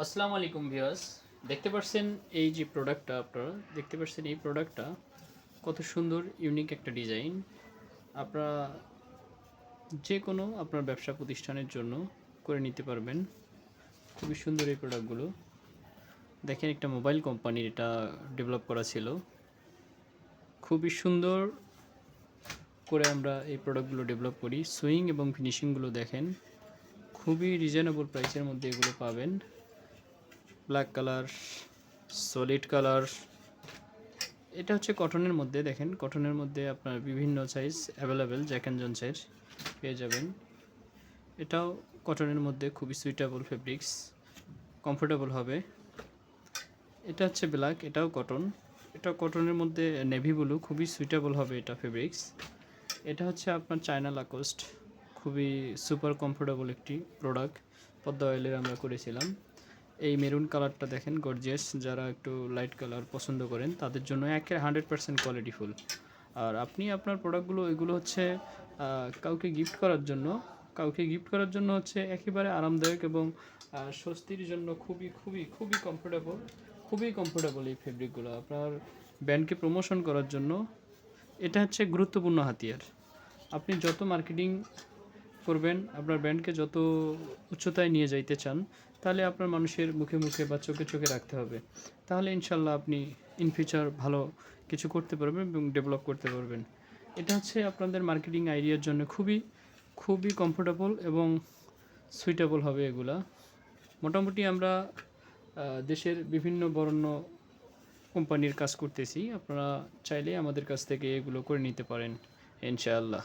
আসসালামু আলাইকুম ভিউয়ার্স, দেখতে পাচ্ছেন এই যে প্রোডাক্টটা আপনারা দেখতে পাচ্ছেন এই প্রোডাক্টটা কত সুন্দর ইউনিক একটা ডিজাইন। আপনারা যে কোনো আপনার ব্যবসা প্রতিষ্ঠানের জন্য করে নিতে পারবেন। খুবই সুন্দর এই প্রোডাক্টগুলো। দেখেন একটা মোবাইল কোম্পানির এটা ডেভেলপ করা ছিল। খুবই সুন্দর করে আমরা এই প্রোডাক্টগুলো ডেভেলপ করি। সুইং এবং ফিনিশিংগুলো দেখেন, খুবই রিজনেবল প্রাইসের মধ্যে এগুলো পাবেন। ব্ল্যাক কালার, সলিড কালার, এটা হচ্ছে কটনের মধ্যে। দেখেন কটনের মধ্যে আপনার বিভিন্ন সাইজ অ্যাভেলেবেল, জ্যাক অ্যান্ড জোনসের পেয়ে যাবেন। এটাও কটনের মধ্যে খুবই সুইটেবল ফেব্রিক্স, কমফোর্টেবল হবে। এটা হচ্ছে ব্ল্যাক, এটাও কটন, এটা কটনের মধ্যে নেভি ব্লু, খুবই সুইটেবল হবে এটা ফেব্রিক্স। এটা হচ্ছে আপনার চায়না লাকোস্ট, খুবই সুপার কমফোর্টেবল একটি প্রোডাক্ট, পদ্মা অয়েলের আমরা করেছিলাম। এই মেরুন কালারটা দেখেন গর্জিয়াস, যারা একটু লাইট কালার পছন্দ করেন তাদের জন্য 100% কোয়ালিটিফুল। আর আপনি আপনার প্রোডাক্টগুলো এগুলো হচ্ছে কাউকে গিফট করার জন্য হচ্ছে একেবারে আরামদায়ক এবং স্বস্তির জন্য খুবই খুবই খুবই কমফোর্টেবল এই ফেব্রিকগুলো। আপনার ব্র্যান্ডকে প্রমোশন করার জন্য এটা হচ্ছে গুরুত্বপূর্ণ হাতিয়ার। আপনি যত মার্কেটিং করবেন, আপনার ব্র্যান্ডকে যত উচ্চতায় নিয়ে যাইতে চান, তাহলে আপনার মানুষের মুখে মুখে বা চোখে চোখে রাখতে হবে। তাহলে ইনশাল্লাহ আপনি ইন ফিউচার ভালো কিছু করতে পারবেন এবং ডেভেলপ করতে পারবেন। এটা হচ্ছে আপনাদের মার্কেটিং আইডিয়ার জন্য খুবই খুবই কমফোর্টেবল এবং সুইটেবল হবে এগুলা। মোটামুটি আমরা দেশের বিভিন্ন বরেণ্য কোম্পানির কাজ করতেছি। আপনারা চাইলে আমাদের কাছ থেকে এগুলো করে নিতে পারেন ইনশাআল্লাহ।